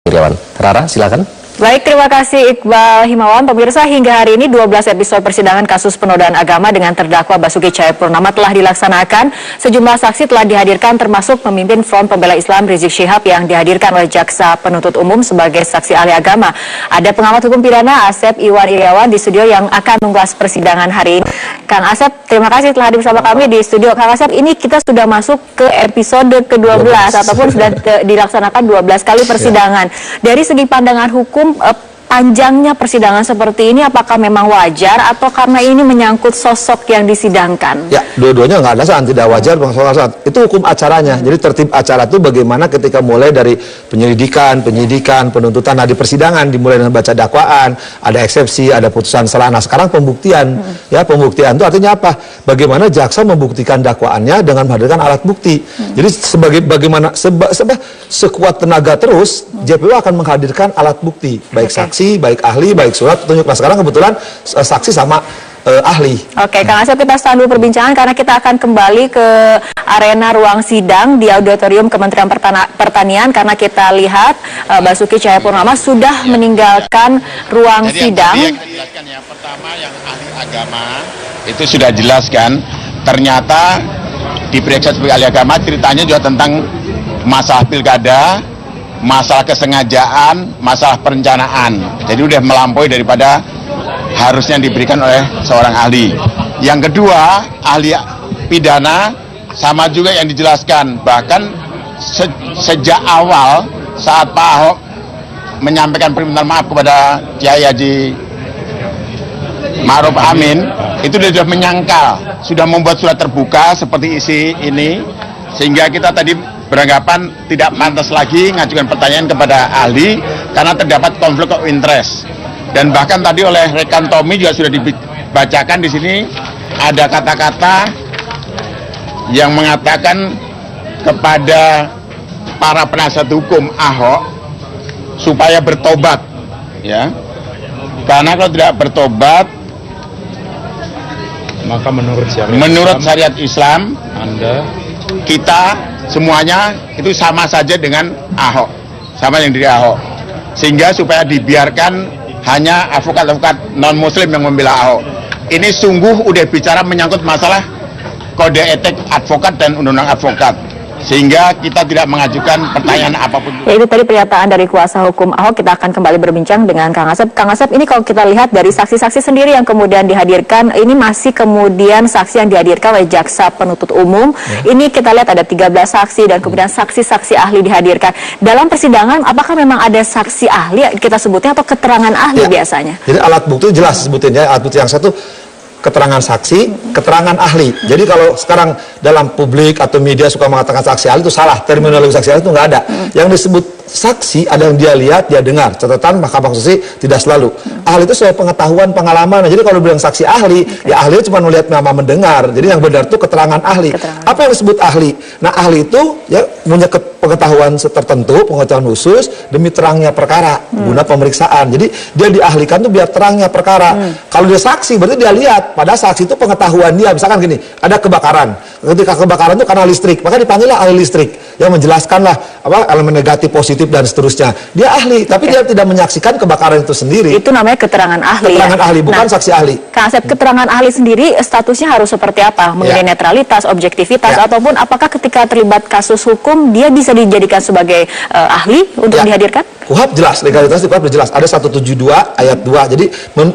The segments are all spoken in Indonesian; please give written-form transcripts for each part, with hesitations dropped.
Iriawan. Rara, silakan. Baik, terima kasih Iqbal Himawan. Pemirsa, hingga hari ini 12 episode persidangan kasus penodaan agama dengan terdakwa Basuki Cahayapurnama telah dilaksanakan. Sejumlah saksi telah dihadirkan termasuk pemimpin Front Pembela Islam Rizik Syihab yang dihadirkan oleh Jaksa Penuntut Umum sebagai saksi ahli agama. Ada pengamat hukum pidana Asep Iwan Iriawan di studio yang akan mengulas persidangan hari ini. Kang Asep, terima kasih telah hadir bersama kami di studio. Kang Asep, ini kita sudah masuk ke episode ke-12 ataupun sudah dilaksanakan 12 kali persidangan. Dari segi pandangan hukum, panjangnya persidangan seperti ini apakah memang wajar atau karena ini menyangkut sosok yang disidangkan? Ya, dua-duanya nggak ada saat tidak wajar, itu hukum acaranya. Jadi tertib acara itu bagaimana ketika mulai dari penyelidikan, penyidikan, penuntutan, nah di persidangan dimulai dengan baca dakwaan, ada eksepsi, ada putusan salah. Nah sekarang pembuktian, ya pembuktian itu artinya apa? Bagaimana jaksa membuktikan dakwaannya dengan menghadirkan alat bukti. Jadi sekuat tenaga terus, JPU akan menghadirkan alat bukti, baik saksi, baik ahli, baik surat petunjuk. Nah sekarang kebetulan saksi sama ahli. Oke, Kang Asep, kita start dulu perbincangan karena kita akan kembali ke arena ruang sidang di auditorium Kementerian Pertanian karena kita lihat Basuki Cahayapurnama sudah meninggalkan ruang sidang. Yang pertama yang ahli agama itu sudah jelaskan, ternyata diperiksa sebagai ahli agama ceritanya juga tentang masalah pilkada, masalah kesengajaan, masalah perencanaan. Jadi udah melampaui daripada harusnya diberikan oleh seorang ahli. Yang kedua, ahli pidana sama juga yang dijelaskan. Bahkan sejak awal saat Pak Ahok menyampaikan permintaan maaf kepada Kiai Haji Ma'ruf Amin, itu dia sudah menyangkal, sudah membuat surat terbuka seperti isi ini, sehingga kita tadi beranggapan tidak pantas lagi mengajukan pertanyaan kepada ahli karena terdapat konflik of interest. Dan bahkan tadi oleh rekan Tommy juga sudah dibacakan di sini ada kata-kata yang mengatakan kepada para penasihat hukum Ahok supaya bertobat, ya. Karena kalau tidak bertobat, maka menurut syariat Islam, kita semuanya itu sama saja dengan Ahok, sama yang dari Ahok, sehingga supaya dibiarkan hanya advokat-advokat non-muslim yang membela Ahok. Ini sungguh udah bicara menyangkut masalah kode etik advokat dan undang-undang advokat, sehingga kita tidak mengajukan pertanyaan apapun. Ya, itu tadi pernyataan dari kuasa hukum Ahok. Kita akan kembali berbincang dengan Kang Asep. Kang Asep, ini kalau kita lihat dari saksi-saksi sendiri yang kemudian dihadirkan, ini masih kemudian saksi yang dihadirkan oleh Jaksa Penuntut Umum. Ini kita lihat ada 13 saksi dan kemudian saksi-saksi ahli dihadirkan. Dalam persidangan, apakah memang ada saksi ahli kita sebutnya atau keterangan ahli biasanya? Jadi alat bukti jelas sebutin ya, alat bukti yang satu keterangan saksi, keterangan ahli. Jadi kalau sekarang dalam publik atau media suka mengatakan saksi ahli itu salah, terminologi saksi ahli itu nggak ada. Yang disebut saksi ada yang dia lihat, dia dengar. Catatan Mahkamah Konstitusi tidak selalu. Ahli itu sesuai pengetahuan, pengalaman. Jadi kalau bilang saksi ahli, ya ahli cuma melihat nama mendengar. Jadi yang benar itu keterangan ahli. Apa yang disebut ahli? Nah ahli itu ya punya pengetahuan tertentu, pengetahuan khusus demi terangnya perkara guna pemeriksaan. Jadi dia diahlikan tuh biar terangnya perkara. Kalau dia saksi berarti dia lihat. Pada saksi itu pengetahuan dia. Misalkan gini, ada kebakaran. Ketika kebakaran itu karena listrik, maka dipanggillah ahli listrik yang menjelaskanlah apa elemen negatif, positif dan seterusnya. Dia ahli, tapi dia tidak menyaksikan kebakaran itu sendiri. Itu namanya keterangan ahli. Keterangan ahli, bukan saksi ahli. Kang Asep, keterangan ahli sendiri statusnya harus seperti apa? Mengenai netralitas, objektivitas, ataupun apakah ketika terlibat kasus hukum dia bisa dijadikan sebagai ahli untuk dihadirkan? KUHP jelas, legalitas di KUHP jelas. Ada 172 ayat 2. Jadi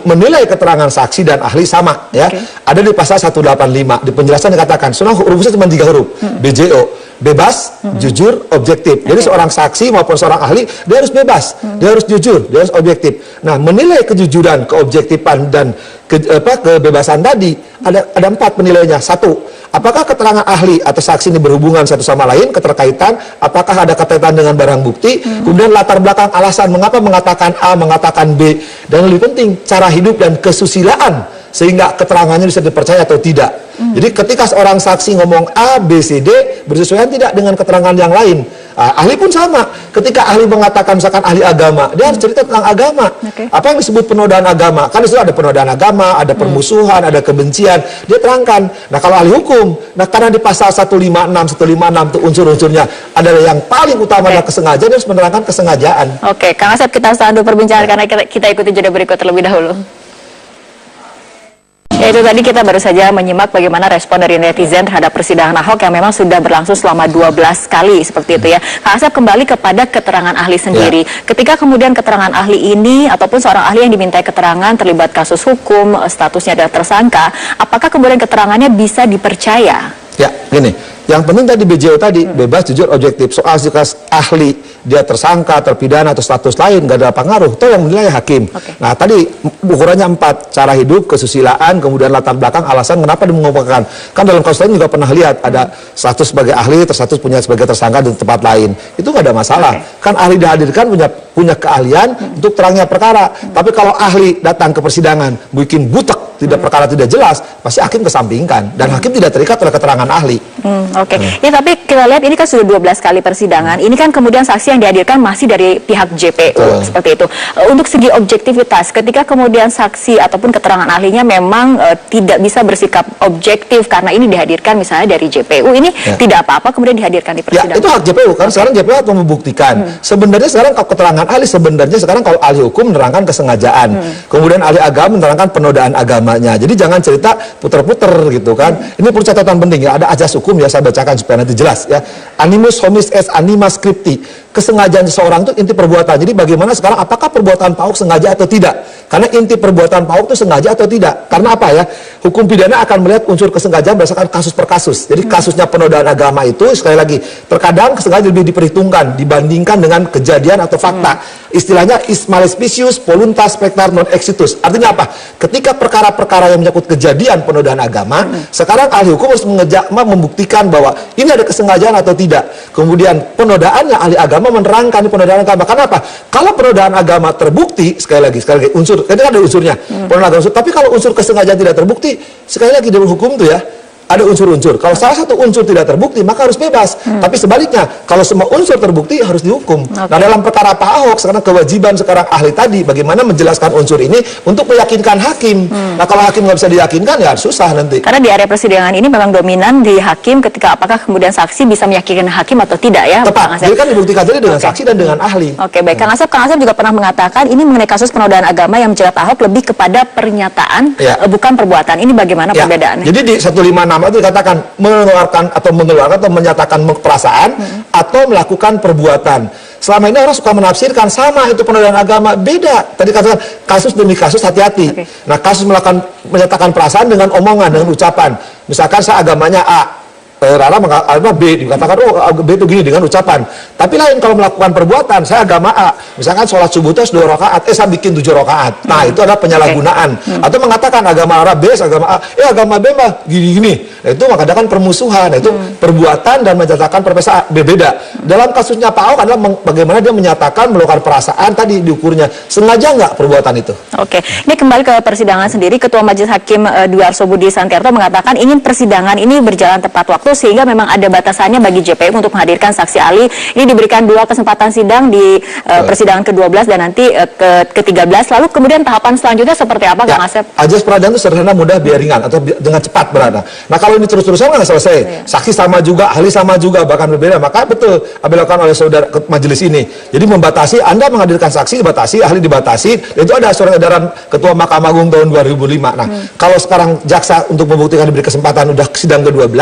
menilai keterangan saksi dan ahli sama ya. Ada di pasal 185. Di penjelasan dikatakan, soalnya hurufnya cuma 3 huruf. BJO, bebas, jujur, objektif. Jadi seorang saksi maupun seorang ahli dia harus bebas, dia harus jujur, dia harus objektif. Nah, menilai kejujuran, keobjektifan dan kebebasan tadi ada 4 penilaiannya. 1, apakah keterangan ahli atau saksi ini berhubungan satu sama lain, keterkaitan, apakah ada kaitan dengan barang bukti, kemudian latar belakang alasan mengapa mengatakan A, mengatakan B, dan lebih penting cara hidup dan kesusilaan sehingga keterangannya bisa dipercaya atau tidak. Jadi ketika seorang saksi ngomong A, B, C, D bersesuaian tidak dengan keterangan yang lain, Ahli pun sama. Ketika ahli mengatakan misalkan ahli agama, dia harus cerita tentang agama. Apa yang disebut penodaan agama? Kan disitu ada penodaan agama, ada permusuhan, ada kebencian. Dia terangkan. Nah kalau ahli hukum, nah karena di pasal 156 itu unsur-unsurnya adalah yang paling utama adalah kesengajaan, dia harus menerangkan kesengajaan. Oke, Kang Asep, kita sambung perbincangan karena kita ikuti jeda berikut terlebih dahulu. Ya, itu tadi kita baru saja menyimak bagaimana respon dari netizen terhadap persidangan Ahok yang memang sudah berlangsung selama 12 kali seperti itu ya. Kang Asep, kembali kepada keterangan ahli sendiri. Ketika kemudian keterangan ahli ini ataupun seorang ahli yang dimintai keterangan terlibat kasus hukum, statusnya adalah tersangka, apakah kemudian keterangannya bisa dipercaya? Ya, gini. Yang penting tadi BJO tadi, bebas, jujur, objektif. Soal jika ahli dia tersangka, terpidana atau status lain, gak ada pengaruh. Itu yang menilai hakim. Nah tadi ukurannya 4, cara hidup, kesusilaan, kemudian latar belakang, alasan kenapa dia mengumpulkan. Kan dalam kasus lain juga pernah lihat ada status sebagai ahli, status punya sebagai tersangka di tempat lain. Itu gak ada masalah. Kan ahli dihadirkan punya keahlian untuk terangnya perkara. Tapi kalau ahli datang ke persidangan bikin butek, perkara tidak jelas, pasti hakim kesampingkan dan hakim tidak terikat oleh keterangan ahli. Ya, tapi kita lihat ini kan sudah 12 kali persidangan. Ini kan kemudian saksi yang dihadirkan masih dari pihak JPU seperti itu. Untuk segi objektivitas, ketika kemudian saksi ataupun keterangan ahlinya memang tidak bisa bersikap objektif karena ini dihadirkan misalnya dari JPU, ini tidak apa-apa kemudian dihadirkan di persidangan. Ya, itu hak JPU kan sekarang JPU harus membuktikan. Sebenarnya sekarang kalau keterangan ahli sekarang kalau ahli hukum menerangkan kesengajaan, kemudian ahli agama menerangkan penodaan agamanya. Jadi jangan cerita puter-puter gitu kan. Ini perlu catatan penting ya, ada ajas hukum ya, saya bacakan supaya nanti jelas ya. Animus homis est anima scripti. Kesengajaan seseorang itu inti perbuatan. Jadi bagaimana sekarang apakah perbuatan Pak Ahok sengaja atau tidak? Karena inti perbuatan Pak Ahok itu sengaja atau tidak. Karena apa ya? Hukum pidana akan melihat unsur kesengajaan berdasarkan kasus per kasus. Jadi kasusnya penodaan agama itu sekali lagi terkadang kesengajaan lebih diperhitungkan dibandingkan dengan kejadian atau fakta. Istilahnya is malespicius voluntas pectar non exitus. Artinya apa? Ketika perkara-perkara yang menyangkut kejadian penodaan agama, sekarang ahli hukum harus membuktikan bahwa ini ada kesengajaan atau tidak. Kemudian penodaannya ahli agama menerangkan penodaan agama. Karena apa? Kalau penodaan agama terbukti, sekali lagi unsur, kan ada unsurnya. Penodaan unsur. Tapi kalau unsur kesengajaan tidak terbukti, sekali lagi dalam hukum itu ya, ada unsur-unsur. Kalau salah satu unsur tidak terbukti, maka harus bebas. Tapi sebaliknya, kalau semua unsur terbukti, harus dihukum. Nah, dalam perkara Pak Ahok, sekarang kewajiban sekarang ahli tadi, bagaimana menjelaskan unsur ini untuk meyakinkan hakim. Nah, kalau hakim nggak bisa diyakinkan, ya susah nanti. Karena di area persidangan ini memang dominan di hakim ketika apakah kemudian saksi bisa meyakinkan hakim atau tidak ya. Tepat, jadi kan dibuktikan tadi dengan saksi dan dengan ahli. Baik. Kang Asep juga pernah mengatakan ini mengenai kasus penodaan agama yang menjerat Ahok lebih kepada pernyataan, bukan perbuatan. Ini bagaimana perbedaannya? Jadi di 156 itu dikatakan mengeluarkan atau menyatakan perasaan atau melakukan perbuatan. Selama ini orang suka menafsirkan sama itu penodaan agama, beda. Tadi katakan kasus demi kasus, hati-hati. Nah, kasus menyatakan perasaan dengan omongan, dengan ucapan. Misalkan saya agamanya A, Rara agama B, dikatakan B itu gini dengan ucapan. Tapi lain kalau melakukan perbuatan, saya agama A, misalkan sholat subuh itu 2 rakaat, saya bikin 7 rakaat. Nah, itu adalah penyalahgunaan. Atau mengatakan agama Rara B, agama A, agama B mah gini-gini. Nah, itu mengadakan permusuhan. Nah, itu perbuatan dan menyatakan perasaan berbeda. Dalam kasusnya Pak Ahok adalah bagaimana dia menyatakan melakukan perasaan tadi diukurnya. Sengaja nggak perbuatan itu? Ini kembali ke persidangan sendiri. Ketua Majelis Hakim Dwi Arso Budi Santiarto mengatakan ingin persidangan ini berjalan tepat waktu sehingga memang ada batasannya bagi JPU untuk menghadirkan saksi ahli. Ini diberikan 2 kesempatan sidang di persidangan ke-12 dan nanti ke-13. Lalu kemudian tahapan selanjutnya seperti apa, Kang Asep? Ajas peradilan itu sederhana, mudah, biar ringan atau dengan cepat berada. Nah, kalau ini terus-terusan nggak selesai. Saksi sama juga, ahli sama juga, bahkan berbeda. Maka betul apa dilakukan oleh saudara majelis ini. Jadi membatasi, Anda menghadirkan saksi dibatasi, ahli dibatasi. Itu ada surat edaran Ketua Mahkamah Agung tahun 2005. Nah, kalau sekarang jaksa untuk membuktikan diberi kesempatan udah sidang ke-12,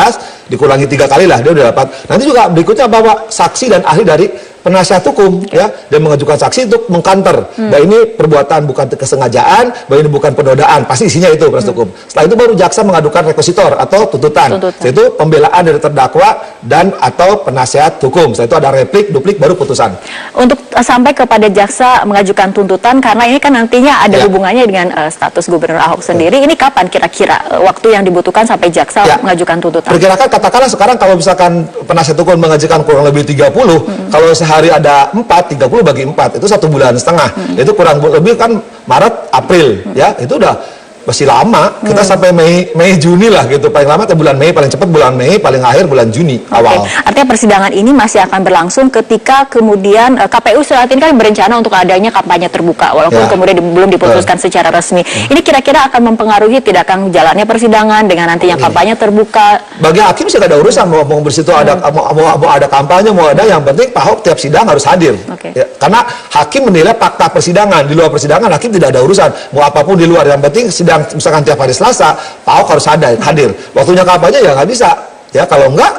dikurangi 3 kali lah dia udah dapat. Nanti juga berikutnya bawa saksi dan ahli dari penasihat hukum ya, dan mengajukan saksi untuk mengkanter bahwa ini perbuatan bukan kesengajaan, bahwa ini bukan penodaan, pasti isinya itu penasihat hukum. Setelah itu baru jaksa mengadukan requisitor atau tuntutan. Yaitu pembelaan dari terdakwa dan atau penasihat hukum. Setelah itu ada replik, duplik, baru putusan. Untuk sampai kepada jaksa mengajukan tuntutan, karena ini kan nantinya ada hubungannya dengan status Gubernur Ahok sendiri. Ini kapan kira-kira waktu yang dibutuhkan sampai jaksa mengajukan tuntutan? Perkirakan katakanlah sekarang kalau misalkan penasihat hukum mengajukan kurang lebih 30, kalau sehari ada 4, 30 bagi 4, itu 1,5 bulan. Itu kurang lebih kan Maret, April, ya, itu udah masih lama, kita sampai Mei Juni lah gitu, paling lama bulan Mei, paling cepat bulan Mei, paling akhir bulan Juni awal. Artinya persidangan ini masih akan berlangsung ketika kemudian KPU saat ini kan berencana untuk adanya kampanye terbuka, walaupun kemudian belum diputuskan secara resmi. Ini kira-kira akan mempengaruhi tidak akan jalannya persidangan dengan nantinya kampanye terbuka? Bagi hakim sih tidak ada urusan mau bersitu ada mau ada kampanye, mau ada, yang penting Pak Ahok tiap sidang harus hadir. Ya, karena hakim menilai fakta persidangan, di luar persidangan hakim tidak ada urusan, mau apapun di luar, yang penting sidang misalkan tiap hari Selasa, Pak Ahok harus hadir. Waktunya kampanye ya nggak bisa. Ya kalau enggak,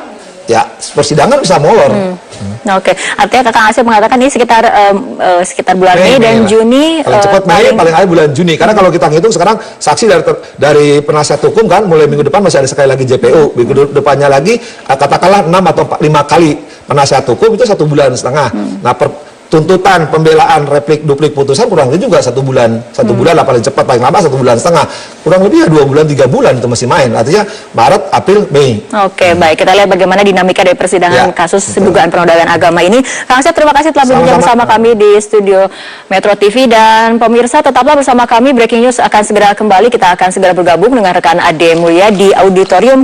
ya persidangan bisa molor. Artinya Kakak Asep mengatakan ini sekitar bulan Mei dan Juni. Paling cepat Mei, paling akhir bulan Juni. Karena kalau kita ngitung sekarang saksi dari penasihat hukum kan mulai minggu depan masih ada sekali lagi JPU. Minggu depannya lagi katakanlah 6 atau 5 kali penasihat hukum, itu 1,5 bulan. Nah, tuntutan, pembelaan, replik, duplik putusan kurang lebih juga 1 bulan lah paling cepat, paling lama 1,5 bulan, kurang lebih ya 2 bulan 3 bulan itu masih main, artinya Maret, April, Mei. Baik, kita lihat bagaimana dinamika dari persidangan kasus dugaan penodaan agama ini. Kang Asep, terima kasih telah berbincang bersama kami di studio Metro TV, dan pemirsa tetaplah bersama kami, Breaking News akan segera kembali, kita akan segera bergabung dengan rekan Ade Mulya di auditorium